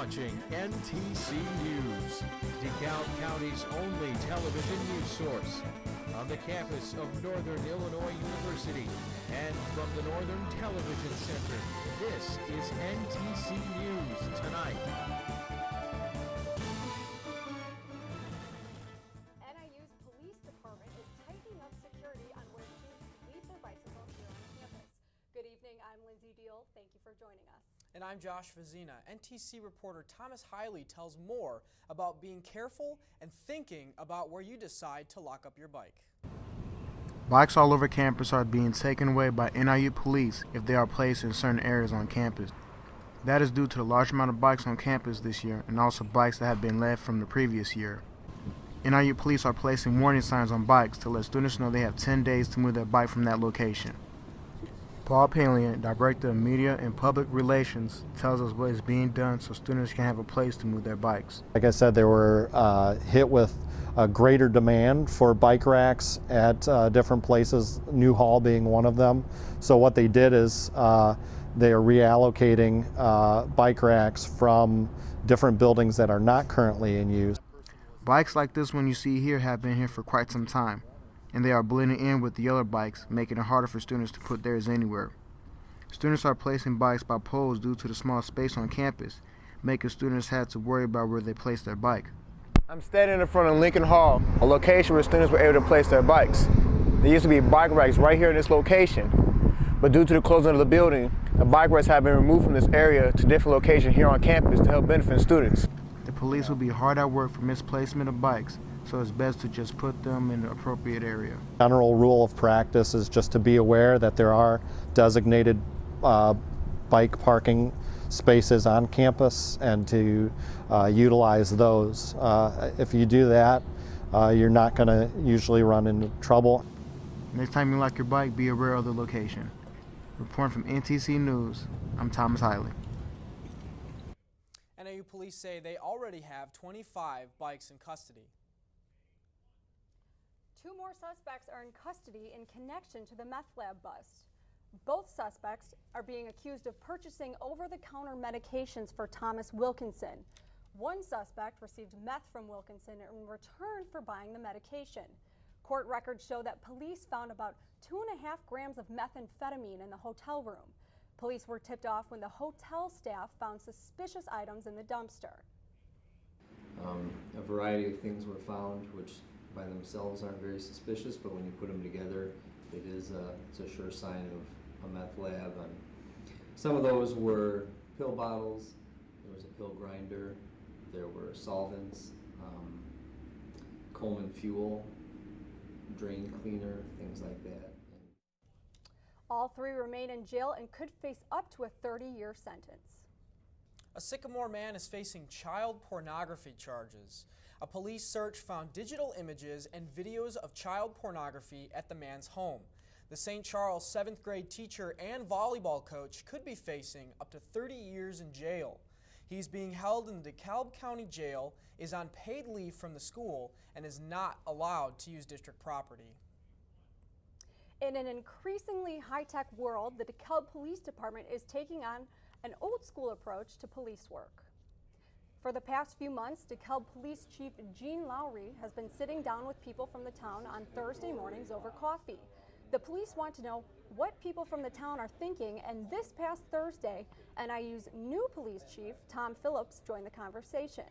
watching NTC News, DeKalb County's only television news source. On the campus of Northern Illinois University and from the Northern Television Center, this is NTC News Tonight. NIU's police department is tightening up security on where students leave their bicycles here on campus. Good evening, I'm Lindsay Deal. Thank you for joining us. And I'm Josh Vazina. NTC reporter Thomas Hiley tells more about being careful and thinking about where you decide to lock up your bike. Bikes all over campus are being taken away by NIU police if they are placed in certain areas on campus. That is due to the large amount of bikes on campus this year and also bikes that have been left from the previous year. NIU police are placing warning signs on bikes to let students know they have 10 days to move their bike from that location. Paul Palian, Director of Media and Public Relations, tells us what is being done so students can have a place to move their bikes. Like I said, they were hit with a greater demand for bike racks at different places, Newhall being one of them. So what they did is they are reallocating bike racks from different buildings that are not currently in use. Bikes like this one you see here have been here for quite some time, and they are blending in with the other bikes, making it harder for students to put theirs anywhere. Students are placing bikes by poles due to the small space on campus, making students have to worry about where they place their bike. I'm standing in front of Lincoln Hall, a location where students were able to place their bikes. There used to be bike racks right here in this location, but due to the closing of the building, the bike racks have been removed from this area to different locations here on campus to help benefit students. The police will be hard at work for misplacement of bikes, so it's best to just put them in the appropriate area. General rule of practice is just to be aware that there are designated bike parking spaces on campus and to utilize those. If you do that, you're not going to usually run into trouble. Next time you lock your bike, be aware of the location. Reporting from NTC News, I'm Thomas Hiley. NIU police say they already have 25 bikes in custody. 2 more suspects are in custody in connection to the meth lab bust. Both suspects are being accused of purchasing over-the-counter medications for Thomas Wilkinson. One suspect received meth from Wilkinson in return for buying the medication. Court records show that police found about 2.5 grams of methamphetamine in the hotel room. Police were tipped off when the hotel staff found suspicious items in the dumpster. A variety of things were found which by themselves aren't very suspicious, but when you put them together, it's a sure sign of a meth lab. Some of those were pill bottles, there was a pill grinder, there were solvents, Coleman fuel, drain cleaner, things like that. All 3 remain in jail and could face up to a 30-year sentence. A Sycamore man is facing child pornography charges. A police search found digital images and videos of child pornography at the man's home. The St. Charles 7th grade teacher and volleyball coach could be facing up to 30 years in jail. He's being held in the DeKalb County Jail, is on paid leave from the school, and is not allowed to use district property. In an increasingly high-tech world, the DeKalb Police Department is taking on an old-school approach to police work. For the past few months, DeKalb Police Chief Gene Lowry has been sitting down with people from the town on Thursday mornings over coffee. The police want to know what people from the town are thinking, and this past Thursday, NIU's new police chief, Tom Phillips, joined the conversation.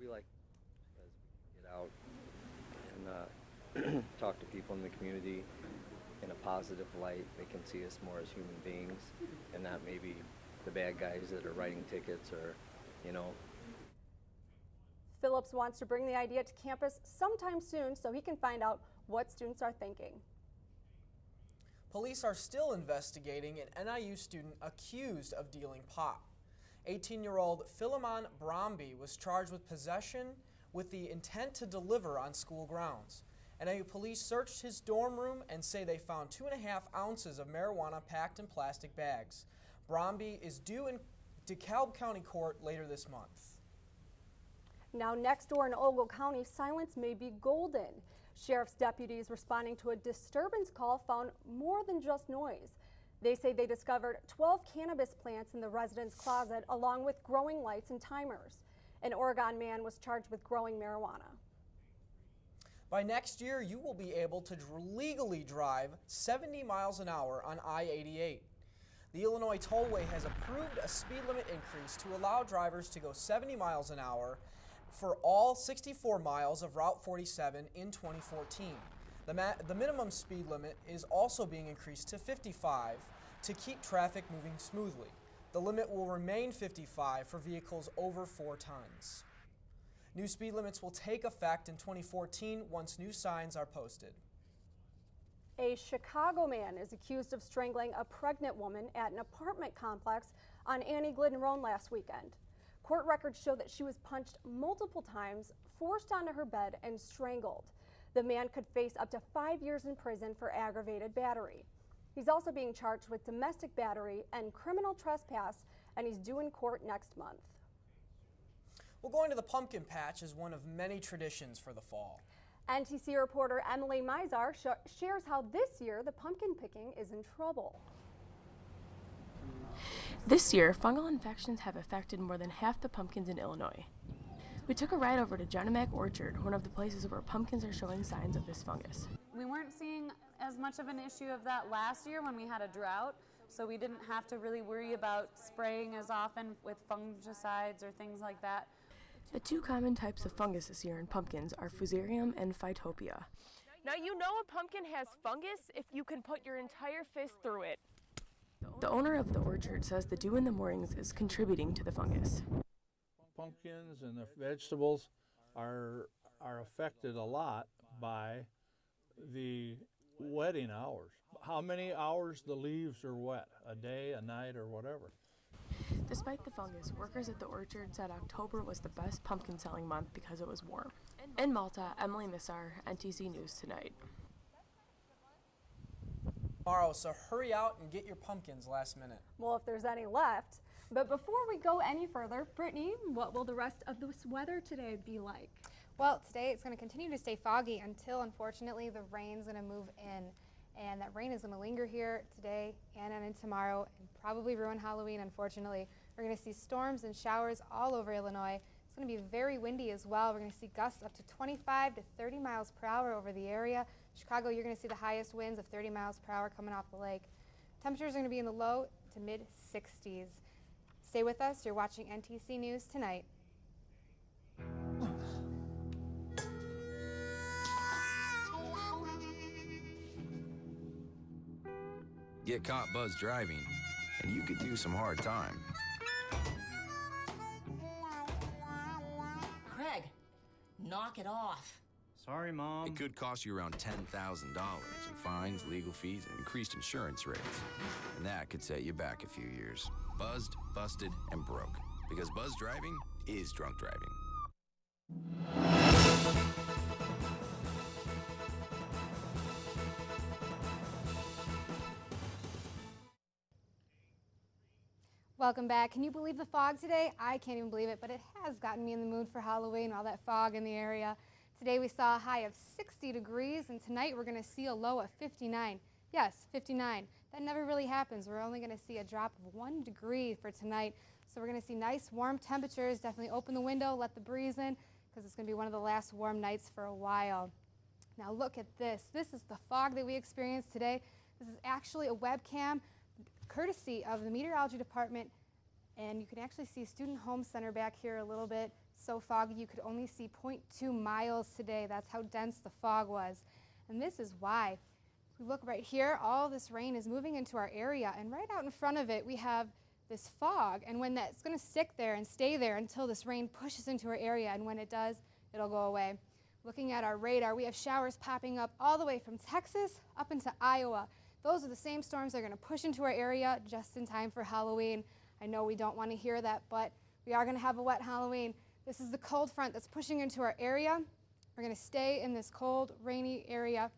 We like to get out and talk to people in the community in a positive light. They can see us more as human beings and not maybe the bad guys that are writing tickets or, Phillips wants to bring the idea to campus sometime soon so he can find out what students are thinking. Police are still investigating an NIU student accused of dealing pot. 18-year-old Philemon Bromby was charged with possession with the intent to deliver on school grounds. NIU police searched his dorm room and say they found 2.5 ounces of marijuana packed in plastic bags. Bromby is due in DeKalb County Court later this month. Now next door in Ogle County, silence may be golden. Sheriff's deputies responding to a disturbance call found more than just noise. They say they discovered 12 cannabis plants in the resident's closet along with growing lights and timers. An Oregon man was charged with growing marijuana. By next year, you will be able to legally drive 70 miles an hour on I-88. The Illinois Tollway has approved a speed limit increase to allow drivers to go 70 miles an hour for all 64 miles of Route 47 in 2014. The minimum speed limit is also being increased to 55 to keep traffic moving smoothly. The limit will remain 55 for vehicles over 4 tons. New speed limits will take effect in 2014 once new signs are posted. A Chicago man is accused of strangling a pregnant woman at an apartment complex on Annie Glidden Road last weekend. Court records show that she was punched multiple times, forced onto her bed, and strangled. The man could face up to 5 years in prison for aggravated battery. He's also being charged with domestic battery and criminal trespass, and he's due in court next month. Well, going to the pumpkin patch is one of many traditions for the fall. NTC reporter Emily Mizar shares how this year the pumpkin picking is in trouble. This year, fungal infections have affected more than half the pumpkins in Illinois. We took a ride over to Genemac Orchard, one of the places where pumpkins are showing signs of this fungus. We weren't seeing as much of an issue of that last year when we had a drought, so we didn't have to really worry about spraying as often with fungicides or things like that. The 2 common types of fungus this year in pumpkins are Fusarium and Phytopia. Now you know a pumpkin has fungus if you can put your entire fist through it. The owner of the orchard says the dew in the mornings is contributing to the fungus. Pumpkins and the vegetables are affected a lot by the wetting hours. How many hours the leaves are wet, a day, a night, or whatever. Despite the fungus, workers at the orchard said October was the best pumpkin selling month because it was warm. In Malta, Emily Mizar, NTC News Tonight. Tomorrow, so hurry out and get your pumpkins last minute. Well, if there's any left. But before we go any further, Brittany, what will the rest of this weather today be like? Well, today it's going to continue to stay foggy until, unfortunately, the rain's going to move in. And that rain is going to linger here today and into tomorrow and probably ruin Halloween, unfortunately. We're going to see storms and showers all over Illinois. It's going to be very windy as well. We're going to see gusts up to 25 to 30 miles per hour over the area. Chicago, you're going to see the highest winds of 30 miles per hour coming off the lake. Temperatures are going to be in the low to mid 60s. Stay with us. You're watching NTC News Tonight. Get caught buzzed driving, and you could do some hard time. Craig, knock it off. Sorry, Mom. It could cost you around $10,000 in fines, legal fees, and increased insurance rates. And that could set you back a few years. Buzzed, busted, and broke. Because buzz driving is drunk driving. Welcome back. Can you believe the fog today? I can't even believe it, but it has gotten me in the mood for Halloween, all that fog in the area. Today we saw a high of 60 degrees, and tonight we're going to see a low of 59. Yes, 59. That never really happens. We're only going to see a drop of 1 degree for tonight. So we're going to see nice warm temperatures. Definitely open the window, let the breeze in, because it's going to be one of the last warm nights for a while. Now look at this. This is the fog that we experienced today. This is actually a webcam courtesy of the meteorology department, and you can actually see Student Home Center back here a little bit. So foggy you could only see 0.2 miles today. That's how dense the fog was. And this is why. If we look right here, all this rain is moving into our area, and right out in front of it we have this fog, and when that's going to stick there and stay there until this rain pushes into our area, and when it does, it'll go away. Looking at our radar, we have showers popping up all the way from Texas up into Iowa. Those are the same storms that are going to push into our area just in time for Halloween. I know we don't want to hear that, but we are going to have a wet Halloween. This is the cold front that's pushing into our area. We're going to stay in this cold, rainy area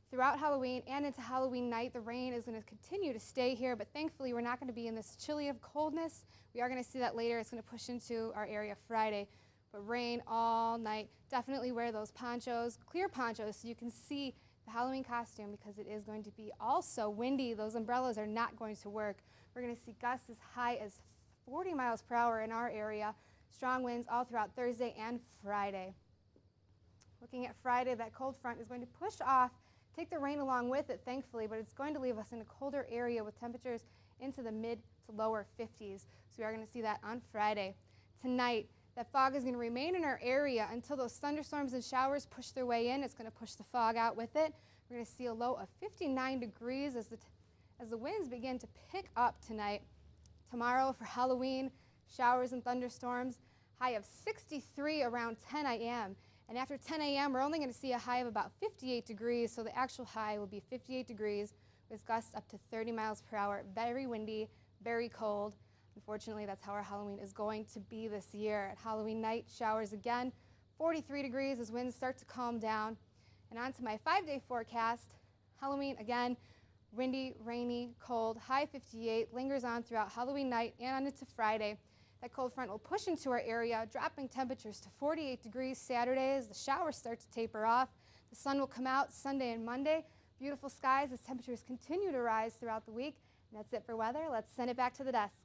throughout Halloween and into Halloween night. The rain is going to continue to stay here, but thankfully we're not going to be in this chilly of coldness. We are going to see that later. It's going to push into our area Friday, but rain all night. Definitely wear those ponchos, clear ponchos, so you can see the Halloween costume because it is going to be also windy. Those umbrellas are not going to work. We're going to see gusts as high as 40 miles per hour in our area. Strong winds all throughout Thursday and Friday. Looking at Friday, that cold front is going to push off, take the rain along with it, thankfully, but it's going to leave us in a colder area with temperatures into the mid to lower 50s. So we are going to see that on Friday. Tonight, that fog is going to remain in our area until those thunderstorms and showers push their way in. It's going to push the fog out with it. We're going to see a low of 59 degrees as the winds begin to pick up tonight. Tomorrow for Halloween, showers and thunderstorms, high of 63 around 10 a.m. And after 10 a.m., we're only going to see a high of about 58 degrees, so the actual high will be 58 degrees with gusts up to 30 miles per hour. Very windy, very cold. Unfortunately, that's how our Halloween is going to be this year. At Halloween night, showers again, 43 degrees as winds start to calm down. And on to my 5-day forecast. Halloween again, windy, rainy, cold, high 58, lingers on throughout Halloween night and on into Friday. That cold front will push into our area, dropping temperatures to 48 degrees Saturday as the showers start to taper off. The sun will come out Sunday and Monday. Beautiful skies as temperatures continue to rise throughout the week. And that's it for weather. Let's send it back to the desk.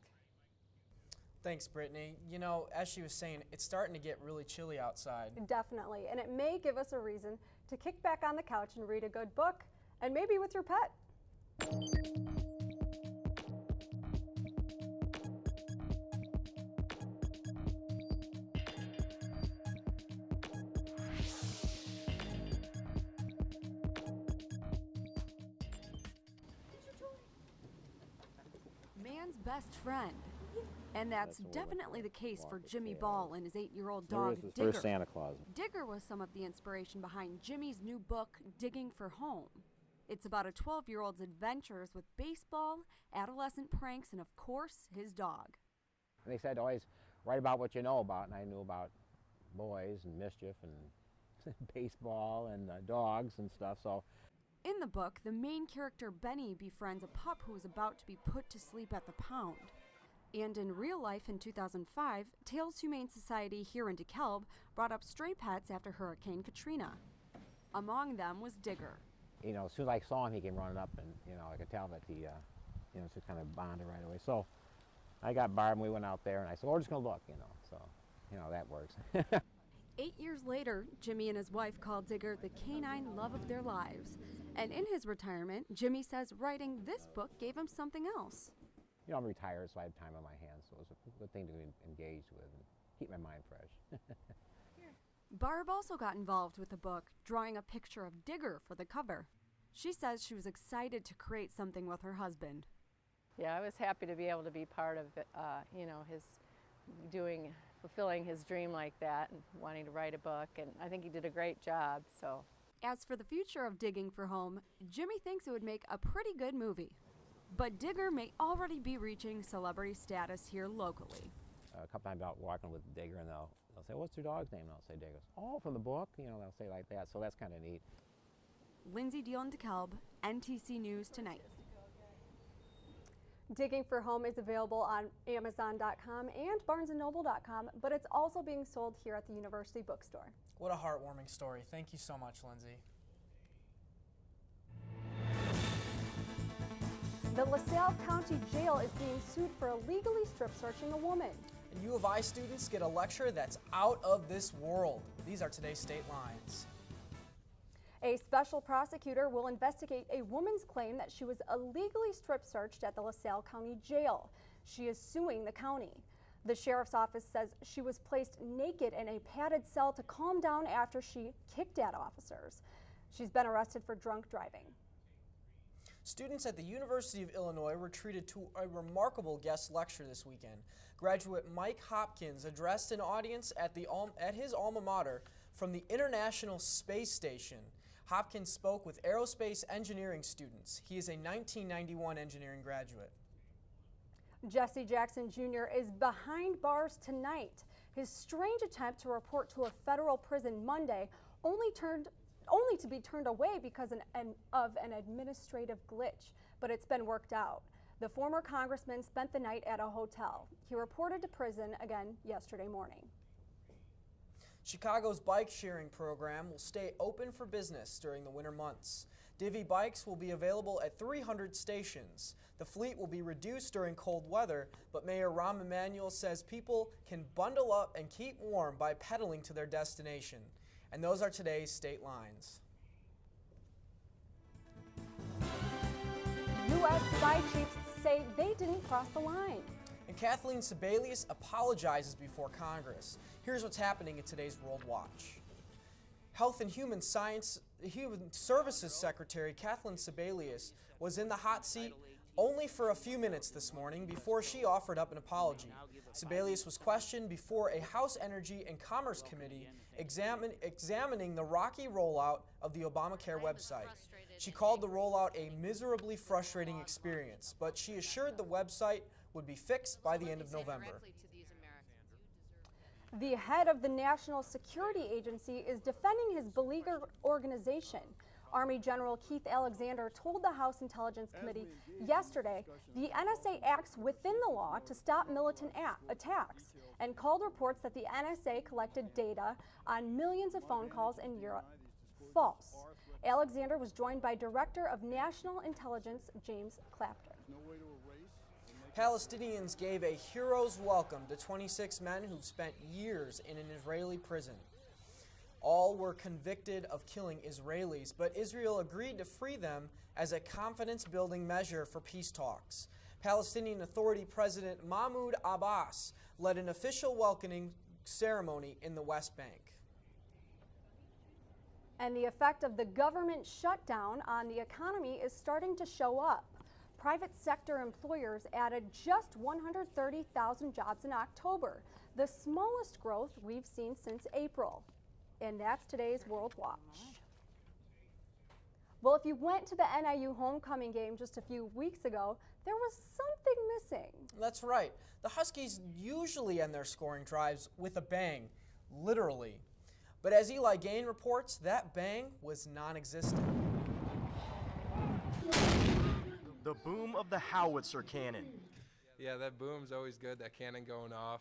Thanks, Brittany. You know, as she was saying, it's starting to get really chilly outside. Definitely, and it may give us a reason to kick back on the couch and read a good book, and maybe with your pet. Man's best friend. And that's definitely the case for Jimmy Ball and his 8-year-old dog, Digger. There's Santa Claus. Digger was some of the inspiration behind Jimmy's new book, Digging for Home. It's about a 12-year-old's adventures with baseball, adolescent pranks, and of course, his dog. And they said always write about what you know about, and I knew about boys and mischief and baseball and dogs and stuff, so. In the book, the main character, Benny, befriends a pup who is about to be put to sleep at the pound. And in real life in 2005, Tales Humane Society here in DeKalb brought up stray pets after Hurricane Katrina. Among them was Digger. You know, as soon as I saw him, he came running up, and, you know, I could tell that he, just kind of bonded right away. So I got Barb, and we went out there, and I said, well, we're just going to look, so, that works. 8 years later, Jimmy and his wife called Digger the canine love of their lives. And in his retirement, Jimmy says writing this book gave him something else. You know, I'm retired, so I have time on my hands, so it was a good thing to engage with and keep my mind fresh. Barb also got involved with the book, drawing a picture of Digger for the cover. She says she was excited to create something with her husband. Yeah, I was happy to be able to be part of it, his fulfilling his dream like that and wanting to write a book, and I think he did a great job, so. As for the future of Digging for Home, Jimmy thinks it would make a pretty good movie. But Digger may already be reaching celebrity status here locally. A couple times out walking with Digger, and they'll say, what's your dog's name? And I'll say Digger. Oh, from the book? They'll say like that, so that's kind of neat. Lindsay Deal in DeKalb, NTC News Tonight. Digging for Home is available on Amazon.com and BarnesandNoble.com, but it's also being sold here at the University Bookstore. What a heartwarming story. Thank you so much, Lindsay. The LaSalle County Jail is being sued for illegally strip searching a woman. And U of I students get a lecture that's out of this world. These are today's state lines. A special prosecutor will investigate a woman's claim that she was illegally strip searched at the LaSalle County Jail. She is suing the county. The sheriff's office says she was placed naked in a padded cell to calm down after she kicked at officers. She's been arrested for drunk driving. Students at the University of Illinois were treated to a remarkable guest lecture this weekend. Graduate Mike Hopkins addressed an audience at his alma mater from the International Space Station. Hopkins spoke with aerospace engineering students. He is a 1991 engineering graduate. Jesse Jackson Jr. is behind bars tonight. His strange attempt to report to a federal prison Monday only to be turned away because of an administrative glitch, but it's been worked out. The former congressman spent the night at a hotel. He reported to prison again yesterday morning. Chicago's bike sharing program will stay open for business during the winter months. Divvy bikes will be available at 300 stations. The fleet will be reduced during cold weather, but Mayor Rahm Emanuel says people can bundle up and keep warm by pedaling to their destination. And those are today's state lines. U.S. Spy chiefs say they didn't cross the line. And Kathleen Sebelius apologizes before Congress. Here's what's happening in today's World Watch. Health and Human Services Secretary Kathleen Sebelius was in the hot seat only for a few minutes this morning before she offered up an apology. Sebelius was questioned before a House Energy and Commerce Committee examining the rocky rollout of the Obamacare website. She called the rollout a miserably frustrating experience, but she assured the website would be fixed by the end of November. The head of the National Security Agency is defending his beleaguered organization. Army General Keith Alexander told the House Intelligence Committee yesterday the NSA acts within the law to stop militant attacks and called reports that the NSA collected data on millions of phone calls in Europe false. Alexander was joined by Director of National Intelligence James Clapton. Palestinians gave a hero's welcome to 26 men who've spent years in an Israeli prison. All were convicted of killing Israelis, but Israel agreed to free them as a confidence-building measure for peace talks. Palestinian Authority President Mahmoud Abbas led an official welcoming ceremony in the West Bank. And the effect of the government shutdown on the economy is starting to show up. Private sector employers added just 130,000 jobs in October, the smallest growth we've seen since April. And that's today's World Watch. Well, if you went to the NIU homecoming game just a few weeks ago, there was something missing. That's right. The Huskies usually end their scoring drives with a bang, literally. But as Eli Gain reports, that bang was non-existent. The boom of the howitzer cannon. Yeah, that boom's always good, that cannon going off.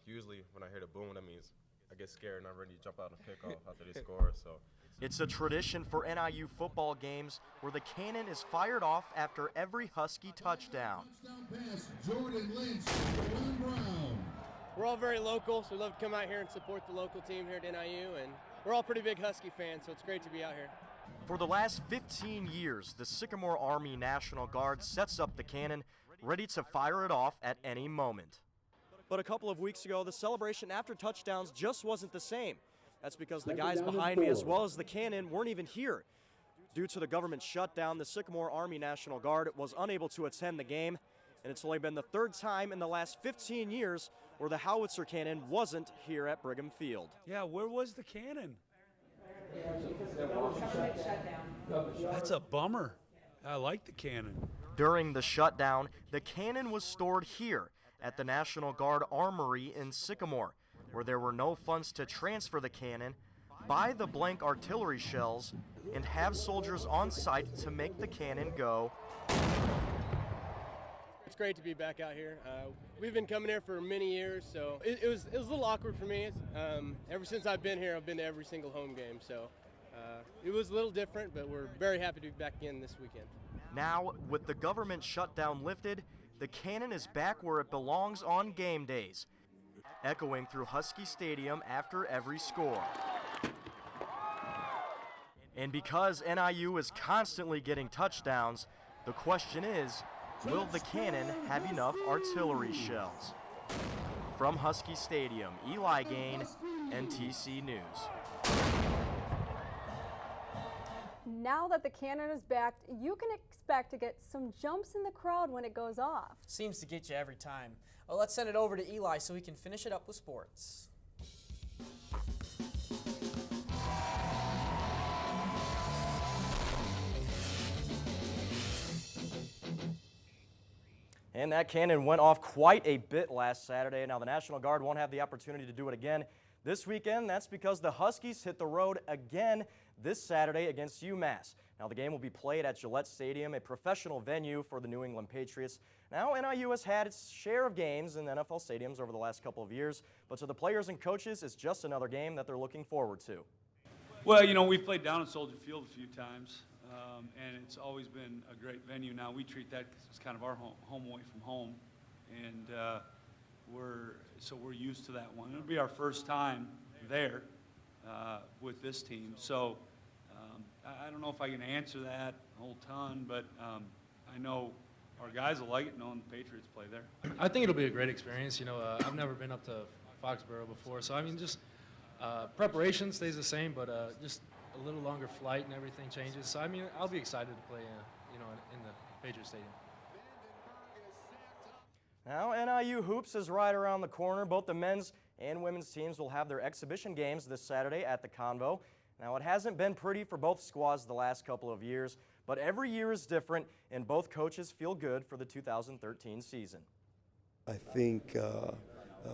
Usually when I hear the boom, that means I get scared and I'm ready to jump out and pick off after they score. So It's a tradition for NIU football games where the cannon is fired off after every Husky touchdown. We're all very local, so we love to come out here and support the local team here at NIU, and we're all pretty big Husky fans, so it's great to be out here. For the last 15 years, the Sycamore Army National Guard sets up the cannon, ready to fire it off at any moment. But a couple of weeks ago, the celebration after touchdowns just wasn't the same. That's because the guys behind me, as well as the cannon, weren't even here. Due to the government shutdown, the Sycamore Army National Guard was unable to attend the game, and it's only been the third time in the last 15 years where the howitzer cannon wasn't here at Brigham Field. Yeah, where was the cannon? That's a bummer. I like the cannon. During the shutdown, the cannon was stored here at the National Guard Armory in Sycamore, where there were no funds to transfer the cannon, buy the blank artillery shells, and have soldiers on site to make the cannon go. It's great to be back out here. We've been coming here for many years, so it was a little awkward for me. Ever since I've been here, I've been to every single home game, so it was a little different, but we're very happy to be back again this weekend. Now, with the government shutdown lifted, the cannon is back where it belongs on game days, echoing through Husky Stadium after every score. And because NIU is constantly getting touchdowns, the question is, will the cannon have enough artillery shells? From Husky Stadium, Eli Gain, NTC News. Now that the cannon is back, you can expect to get some jumps in the crowd when it goes off. Seems to get you every time. Well, let's send it over to Eli so he can finish it up with sports. And that cannon went off quite a bit last Saturday. Now the National Guard won't have the opportunity to do it again this weekend. That's because the Huskies hit the road again this Saturday against UMass. Now, the game will be played at Gillette Stadium, a professional venue for the New England Patriots. Now, NIU has had its share of games in NFL stadiums over the last couple of years, but to the players and coaches, it's just another game that they're looking forward to. Well, you know, we've played down at Soldier Field a few times, and it's always been a great venue. Now, we treat that because it's kind of our home away from home, and we're used to that one. It'll be our first time there with this team, so I don't know if I can answer that a whole ton, but I know our guys will like it knowing the Patriots play there. I think it'll be a great experience. You know, I've never been up to Foxborough before, so I mean, just preparation stays the same, but just a little longer flight and everything changes. So I mean, I'll be excited to play, you know, in the Patriots Stadium. Now, NIU Hoops is right around the corner. Both the men's and women's teams will have their exhibition games this Saturday at the Convo. Now, it hasn't been pretty for both squads the last couple of years, but every year is different, and both coaches feel good for the 2013 season. I think,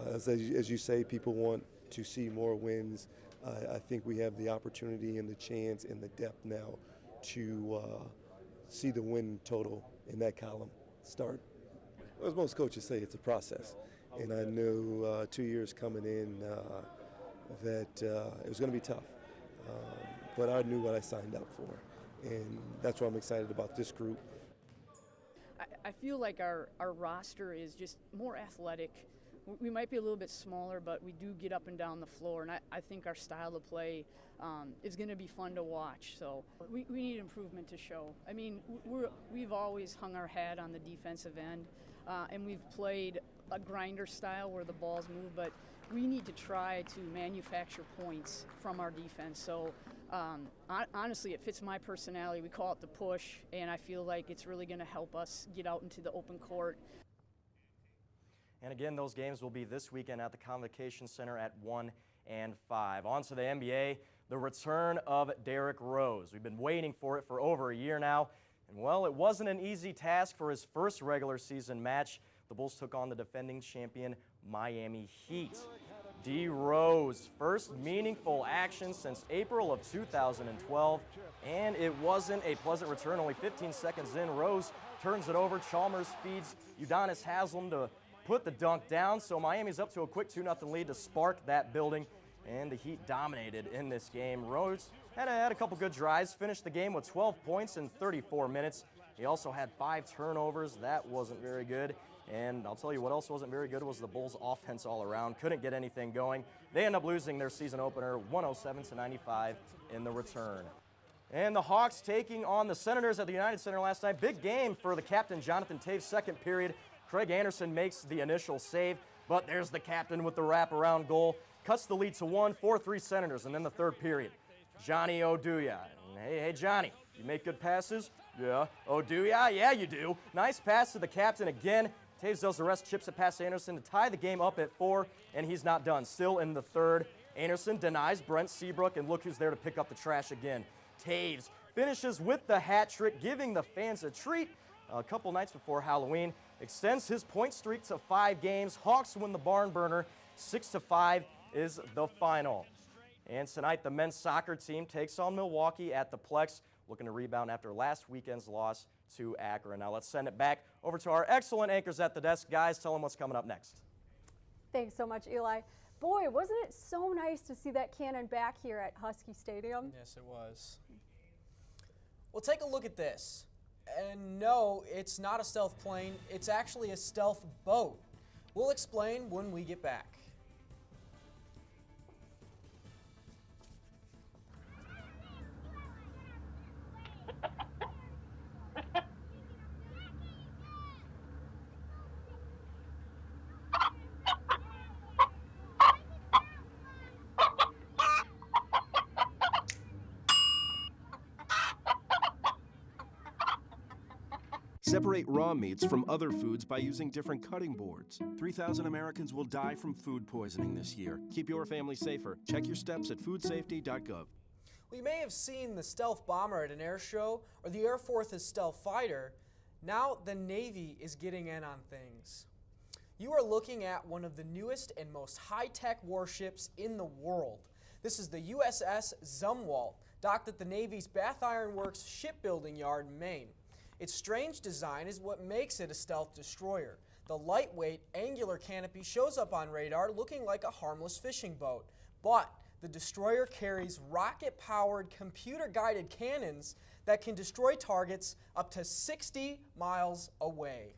as you say, people want to see more wins. I think we have the opportunity and the chance and the depth now to see the win total in that column start. As most coaches say, it's a process. And I knew 2 years coming in that it was going to be tough. But I knew what I signed up for. And that's why I'm excited about this group. I feel like our roster is just more athletic. We might be a little bit smaller, but we do get up and down the floor, and I think our style of play is going to be fun to watch. So we need improvement to show. I mean, we've always hung our hat on the defensive end, and we've played a grinder style where the balls move, but we need to try to manufacture points from our defense. So honestly, it fits my personality. We call it the push, and I feel like it's really going to help us get out into the open court. And again, those games will be this weekend at the Convocation Center at 1 and 5. On to the NBA, the return of Derrick Rose. We've been waiting for it for over a year now. And well, it wasn't an easy task for his first regular season match. The Bulls took on the defending champion Miami Heat. D. Rose, first meaningful action since April of 2012. And it wasn't a pleasant return. Only 15 seconds in, Rose turns it over. Chalmers feeds Udonis Haslem to put the dunk down, so Miami's up to a quick 2-0 lead to spark that building, and the Heat dominated in this game. Rose had a couple good drives, finished the game with 12 points in 34 minutes. He also had 5 turnovers. That wasn't very good, and I'll tell you what else wasn't very good was the Bulls' offense all around. Couldn't get anything going. They end up losing their season opener 107-95 in the return. And the Hawks taking on the Senators at the United Center last night. Big game for the captain, Jonathan Taves, second period. Craig Anderson makes the initial save, but there's the captain with the wraparound goal. Cuts the lead to 1, 4-3 Senators, and then the third period. Johnny Oduya. Hey, Johnny, you make good passes? Yeah. Oduya? Yeah, you do. Nice pass to the captain again. Taves does the rest, chips it past Anderson to tie the game up at 4, and he's not done. Still in the third. Anderson denies Brent Seabrook, and look who's there to pick up the trash again. Taves finishes with the hat trick, giving the fans a treat. A couple nights before Halloween, extends his point streak to 5 games. Hawks win the barn burner. 6-5 is the final. And tonight, the men's soccer team takes on Milwaukee at the Plex, looking to rebound after last weekend's loss to Akron. Now let's send it back over to our excellent anchors at the desk. Guys, tell them what's coming up next. Thanks so much, Eli. Boy, wasn't it so nice to see that cannon back here at Husky Stadium? Yes, it was. Well, take a look at this. And no, it's not a stealth plane. It's actually a stealth boat. We'll explain when we get back. Separate raw meats from other foods by using different cutting boards. 3,000 Americans will die from food poisoning this year. Keep your family safer. Check your steps at foodsafety.gov. Well, you may have seen the stealth bomber at an air show or the Air Force's stealth fighter. Now the Navy is getting in on things. You are looking at one of the newest and most high-tech warships in the world. This is the USS Zumwalt, docked at the Navy's Bath Iron Works shipbuilding yard in Maine. Its strange design is what makes it a stealth destroyer. The lightweight, angular canopy shows up on radar looking like a harmless fishing boat, but the destroyer carries rocket-powered, computer-guided cannons that can destroy targets up to 60 miles away.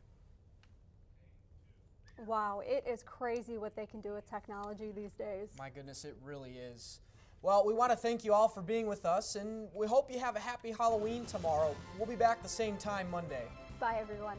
Wow, it is crazy what they can do with technology these days. My goodness, it really is. Well, we want to thank you all for being with us, and we hope you have a happy Halloween tomorrow. We'll be back the same time Monday. Bye, everyone.